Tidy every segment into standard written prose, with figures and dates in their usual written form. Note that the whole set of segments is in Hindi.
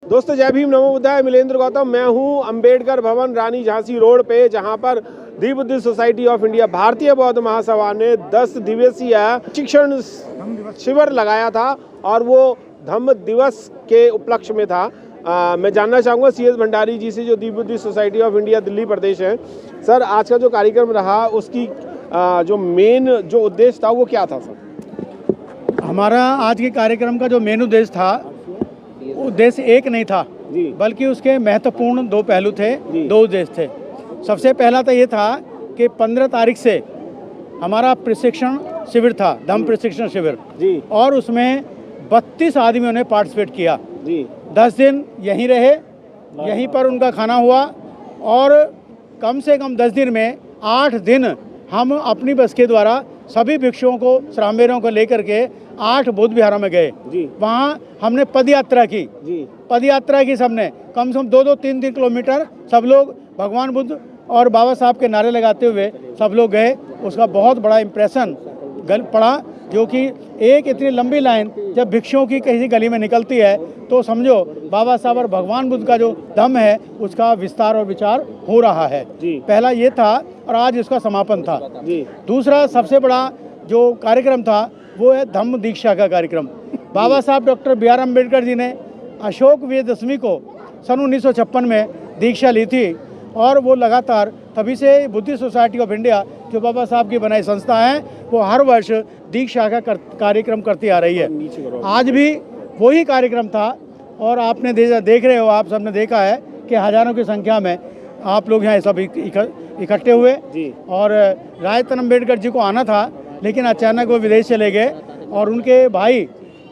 दोस्तों जय भीम नमो बुद्धाय। मिलेंद्र गौतम मैं हूं अंबेडकर भवन रानी झांसी रोड पे, जहां पर दी बुद्धिस्ट सोसाइटी ऑफ इंडिया भारतीय बौद्ध महासभा ने 10 दिवसीय शिक्षण शिविर लगाया था और वो धम्म दिवस के उपलक्ष्य में था। मैं जानना चाहूँगा CS भंडारी जी से, जो the Buddhist society of India Delhi Pradesh है। सर, आज का जो कार्यक्रम रहा उसकी जो मेन जो उद्देश्य था वो क्या था सर? हमारा आज के कार्यक्रम का जो मेन उद्देश्य था, उद्देश्य एक नहीं था बल्कि उसके महत्वपूर्ण दो पहलू थे, दो उद्देश्य थे। सबसे पहला तो ये था कि 15 तारीख से हमारा प्रशिक्षण शिविर था, धम्म प्रशिक्षण शिविर जी, और उसमें 32 आदमियों ने पार्टिसिपेट किया जी। 10 दिन यहीं रहे, यहीं पर उनका खाना हुआ और कम से कम 10 दिन में 8 दिन हम अपनी बस के द्वारा सभी भिक्षुओं को, श्रामेरों को लेकर के 8 बुद्ध विहारों में गए। वहाँ हमने पद यात्रा की पद यात्रा की सबने कम से कम 2-2, 3-3 किलोमीटर सब लोग भगवान बुद्ध और बाबा साहब के नारे लगाते हुए सब लोग गए। उसका बहुत बड़ा इम्प्रेशन पड़ा, जो कि एक इतनी लंबी लाइन जब भिक्षुओं की किसी गली में निकलती है तो समझो बाबा साहब और भगवान बुद्ध का जो धम्म है उसका विस्तार और विचार हो रहा है। पहला ये था और आज इसका समापन था। दूसरा सबसे बड़ा जो कार्यक्रम था वो है धम्म दीक्षा का कार्यक्रम। बाबा साहब डॉक्टर BR अम्बेडकर जी ने अशोक विजयदशमी को सन 1956 में दीक्षा ली थी और वो लगातार तभी से बुद्धिस्ट सोसाइटी ऑफ इंडिया, जो बाबा साहब की बनाई संस्था है, वो हर वर्ष दीक्षा का कार्यक्रम करती आ रही है। आज भी वही कार्यक्रम था और आपने देख रहे हो, आप सबने देखा है कि हजारों की संख्या में आप लोग यहाँ सब इकट्ठे हुए और रायतन अम्बेडकर जी को आना था, लेकिन अचानक वो विदेश चले गए और उनके भाई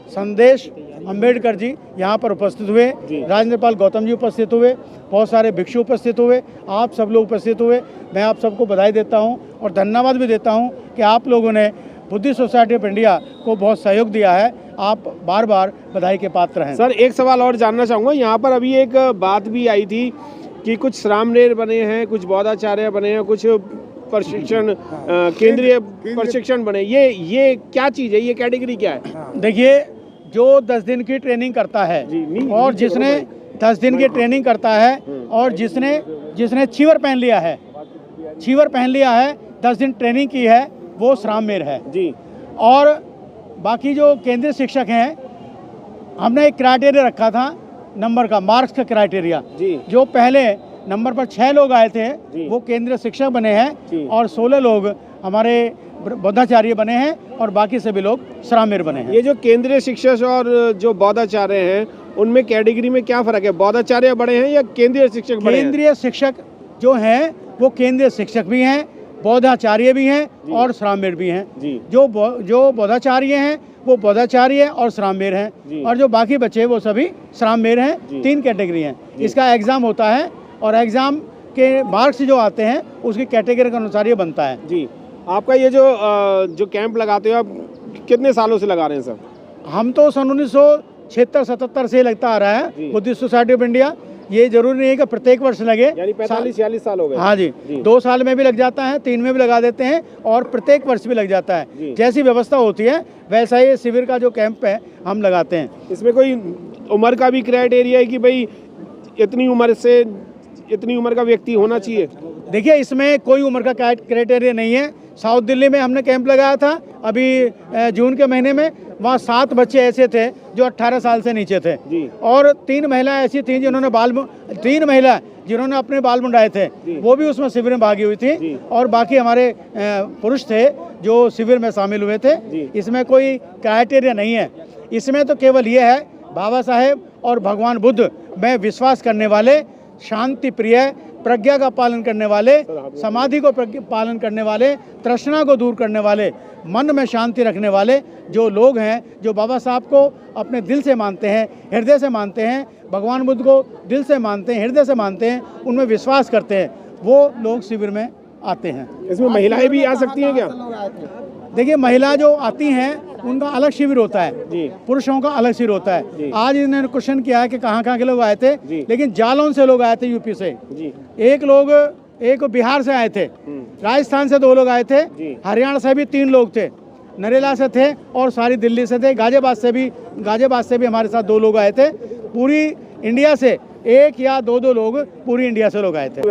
संदेश अम्बेडकर जी यहाँ पर उपस्थित हुए, राजेंद्र पाल गौतम जी उपस्थित हुए, बहुत सारे भिक्षु उपस्थित हुए, आप सब लोग उपस्थित हुए। मैं आप सबको बधाई देता हूँ और धन्यवाद भी देता हूँ कि आप लोगों ने बुद्धिस्ट सोसाइटी ऑफ इंडिया को बहुत सहयोग दिया है। आप बार बार बधाई के पात्र हैं। सर, एक सवाल और जानना चाहूँगा। यहाँ पर अभी एक बात भी आई थी कि कुछ श्रामनेर बने हैं, कुछ बौद्धाचार्य बने हैं, कुछ प्रशिक्षण केंद्रीय प्रशिक्षण बने। ये क्या चीज़ है, ये कैटेगरी क्या है? देखिए, जो 10 दिन की ट्रेनिंग करता है और जिसने 10 दिन की ट्रेनिंग करता है और जिसने छीवर पहन लिया है 10 दिन ट्रेनिंग की है, वो श्राममेर है जी। और बाकी जो केंद्रीय शिक्षक हैं, हमने एक क्राइटेरिया रखा था नंबर का, मार्क्स का क्राइटेरिया। जो पहले नंबर पर 6 लोग आए थे वो केंद्रीय शिक्षक बने हैं और 16 लोग हमारे बौद्धाचार्य बने हैं और बाकी सभी लोग श्रामेर बने हैं। ये जो केंद्रीय शिक्षक और जो बौद्धाचार्य हैं, उनमें कैटेगरी में क्या फर्क है? बौद्धाचार्य बड़े हैं या केंद्रीय शिक्षक बड़े हैं? केंद्रीय शिक्षक जो हैं वो केंद्रीय शिक्षक भी हैं, बौद्धाचार्य भी हैं और श्रामेर भी हैं। जो बौद्धाचार्य हैं वो बौद्धाचार्य और श्रामेर हैं और जो बाकी बच्चे वो सभी श्रामेर हैं। 3 कैटेगरी हैं। इसका एग्ज़ाम होता है और एग्ज़ाम के मार्क्स जो आते हैं उसकी कैटेगरी के अनुसार ये बनता है जी। आपका ये जो कैंप लगाते हो आप कितने सालों से लगा रहे हैं सर? हम तो सन 1976-77 से लगता आ रहा है बुद्धिस्ट सोसाइटी ऑफ इंडिया। ये जरूरी नहीं है कि प्रत्येक वर्ष लगे, यानी 45-46 साल हो गए। हाँ जी, 2 साल में भी लग जाता है, 3 में भी लगा देते हैं और प्रत्येक वर्ष भी लग जाता है। जैसी व्यवस्था होती है वैसा ही शिविर का जो कैंप है हम लगाते हैं। इसमें कोई उम्र का भी क्राइटेरिया है कि भाई इतनी उम्र से इतनी उम्र का व्यक्ति होना चाहिए? देखिए, इसमें कोई उम्र का क्राइटेरिया नहीं है। साउथ दिल्ली में हमने कैंप लगाया था अभी जून के महीने में। वहाँ 7 बच्चे ऐसे थे जो 18 साल से नीचे थे और 3 महिलाएं ऐसी थीं जिन्होंने अपने बाल मुंडाए थे, वो भी उसमें शिविर में भागी हुई थी और बाकी हमारे पुरुष थे जो शिविर में शामिल हुए थे। इसमें कोई क्राइटेरिया नहीं है। इसमें तो केवल ये है, बाबा साहेब और भगवान बुद्ध में विश्वास करने वाले, शांति प्रिय, प्रज्ञा का पालन करने वाले, समाधि को पालन करने वाले, तृष्णा को दूर करने वाले, मन में शांति रखने वाले जो लोग हैं, जो बाबा साहब को अपने दिल से मानते हैं, हृदय से मानते हैं, भगवान बुद्ध को दिल से मानते हैं, हृदय से मानते हैं, उनमें विश्वास करते हैं, वो लोग शिविर में आते हैं। इसमें महिलाएं भी आ सकती हैं क्या? देखिए, महिला जो आती हैं उनका अलग शिविर होता है, पुरुषों का अलग शिविर होता है। आज इन्होंने क्वेश्चन किया है कि कहाँ के लोग आए थे, लेकिन जालौन से लोग आए थे, यूपी से। एक बिहार से आए थे, राजस्थान से 2 लोग आए थे, हरियाणा से भी 3 लोग थे, नरेला से थे और सारी दिल्ली से थे, गाजियाबाद से भी हमारे साथ 2 लोग आए थे। पूरी इंडिया से 1 या 2 लोग पूरी इंडिया से लोग आए थे।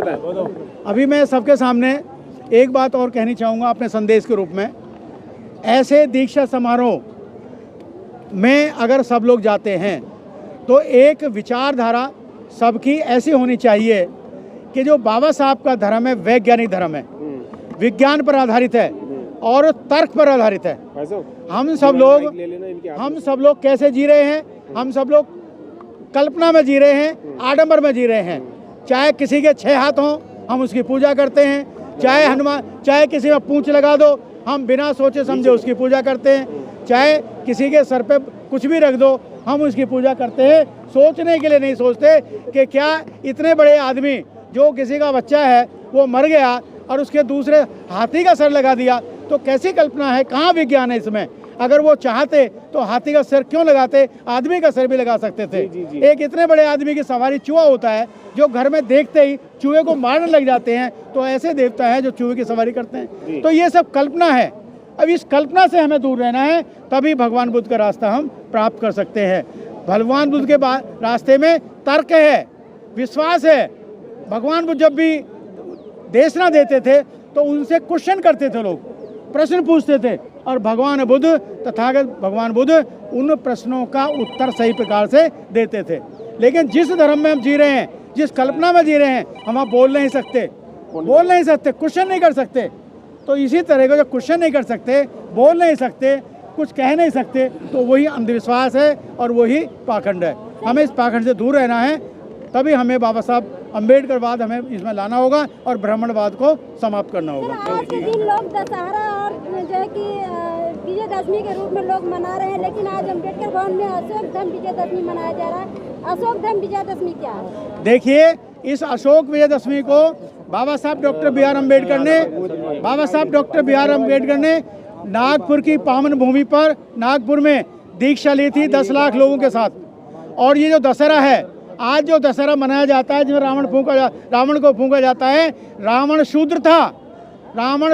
अभी मैं सबके सामने एक बात और कहनी चाहूँगा अपने संदेश के रूप में। ऐसे दीक्षा समारोह में अगर सब लोग जाते हैं तो एक विचारधारा सबकी ऐसी होनी चाहिए कि जो बाबा साहब का धर्म है वैज्ञानिक धर्म है, विज्ञान पर आधारित है और तर्क पर आधारित है। हम सब लोग कैसे जी रहे हैं? हम सब लोग कल्पना में जी रहे हैं, आडंबर में जी रहे हैं। चाहे किसी के 6 हाथ हों हम उसकी पूजा करते हैं, चाहे हनुमान, चाहे किसी में पूंछ लगा दो हम बिना सोचे समझे उसकी पूजा करते हैं, चाहे किसी के सर पे कुछ भी रख दो हम उसकी पूजा करते हैं। सोचने के लिए नहीं सोचते कि क्या इतने बड़े आदमी, जो किसी का बच्चा है वो मर गया और उसके दूसरे हाथी का सर लगा दिया, तो कैसी कल्पना है? कहाँ विज्ञान है इसमें? अगर वो चाहते तो हाथी का सर क्यों लगाते, आदमी का सर भी लगा सकते थे। एक इतने बड़े आदमी की सवारी चूहा होता है जो घर में देखते ही चूहे को मारने लग जाते हैं, तो ऐसे देवता है जो चूहे की सवारी करते हैं। तो ये सब कल्पना है। अब इस कल्पना से हमें दूर रहना है, तभी भगवान बुद्ध का रास्ता हम प्राप्त कर सकते हैं। भगवान बुद्ध के रास्ते में तर्क है, विश्वास है। भगवान बुद्ध जब भी देशना देते थे तो उनसे क्वेश्चन करते थे, लोग प्रश्न पूछते थे और भगवान बुद्ध, तथागत भगवान बुद्ध उन प्रश्नों का उत्तर सही प्रकार से देते थे। लेकिन जिस धर्म में हम जी रहे हैं, जिस कल्पना में जी रहे हैं, हम आप बोल नहीं सकते, क्वेश्चन नहीं कर सकते। तो इसी तरह का जो क्वेश्चन नहीं कर सकते, बोल नहीं सकते, कुछ कह नहीं सकते, तो वही अंधविश्वास है और वही पाखंड है। हमें इस पाखंड से दूर रहना है, तभी हमें बाबा साहब अम्बेडकरवाद हमें इसमें लाना होगा और ब्राह्मणवाद को समाप्त करना होगा। आज के दिन लोग दशहरा और जो है कि विजयदशमी के रूप में लोग मना रहे हैं, लेकिन आज अम्बेडकर भवन में अशोक धम विजयदशमी मनाया जा रहा है। अशोक धम विजयदशमी क्या है? देखिए, इस अशोक विजयदशमी को बाबा साहब डॉक्टर बी आर अम्बेडकर ने नागपुर की पावन भूमि पर नागपुर में दीक्षा ली थी 10 लाख लोगों के साथ। और ये जो दशहरा है, आज जो दशहरा मनाया जाता है, जिसमें रावण को फूंका जाता है, रावण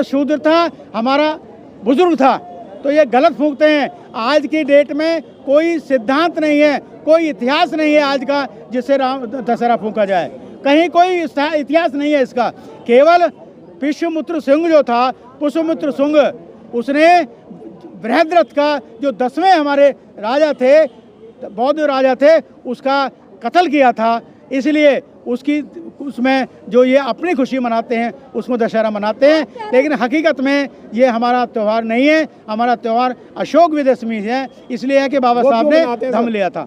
शूद्र था, हमारा बुजुर्ग था, तो ये गलत फूंकते हैं। आज की डेट में कोई सिद्धांत नहीं है, कोई इतिहास नहीं है आज का जिससे दशहरा फूंका जाए। कहीं कोई इतिहास नहीं है इसका। केवल पुष्यमित्र सिंह जो था, पुष्यमित्र सिंह, उसने बृहद्रथ का जो 10वें हमारे राजा थे, बौद्ध राजा थे, उसका कत्ल किया था। इसलिए उसमें जो ये अपनी खुशी मनाते हैं उसमें दशहरा मनाते हैं। लेकिन हकीकत में ये हमारा त्यौहार नहीं है। हमारा त्यौहार अशोक विजयदशमी है, इसलिए है कि बाबा साहब ने धम लिया था।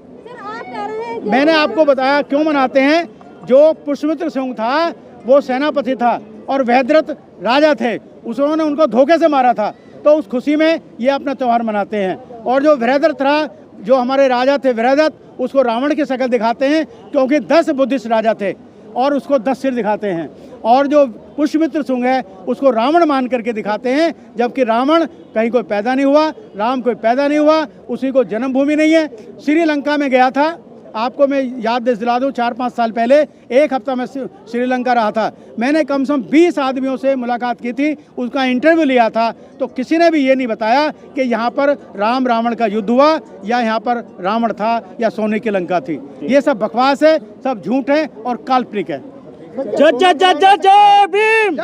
मैंने आपको बताया क्यों मनाते हैं। जो पुष्यमित्र सिंह था वो सेनापति था और बृहद्रथ राजा थे, उन्होंने उनको धोखे से मारा था, तो उस खुशी में ये अपना त्यौहार मनाते हैं। और जो बृहद्रथ था, जो हमारे राजा थे बृहद्रथ, उसको रावण की शक्ल दिखाते हैं क्योंकि 10 बुद्धिस्ट राजा थे और उसको 10 सिर दिखाते हैं। और जो पुष्यमित्र सिंह है उसको रावण मान करके दिखाते हैं, जबकि रावण कहीं कोई पैदा नहीं हुआ, राम कोई पैदा नहीं हुआ, उसी को जन्मभूमि नहीं है। श्रीलंका में गया था, आपको मैं याद दिला दूँ, 4-5 साल पहले 1 हफ्ता में श्रीलंका रहा था। मैंने कम से कम 20 आदमियों से मुलाकात की थी, उसका इंटरव्यू लिया था, तो किसी ने भी ये नहीं बताया कि यहाँ पर राम रावण का युद्ध हुआ या यहाँ पर रावण था या सोने की लंका थी। ये सब बकवास है, सब झूठ है और काल्पनिक है। जय जय जय जय जय भीम।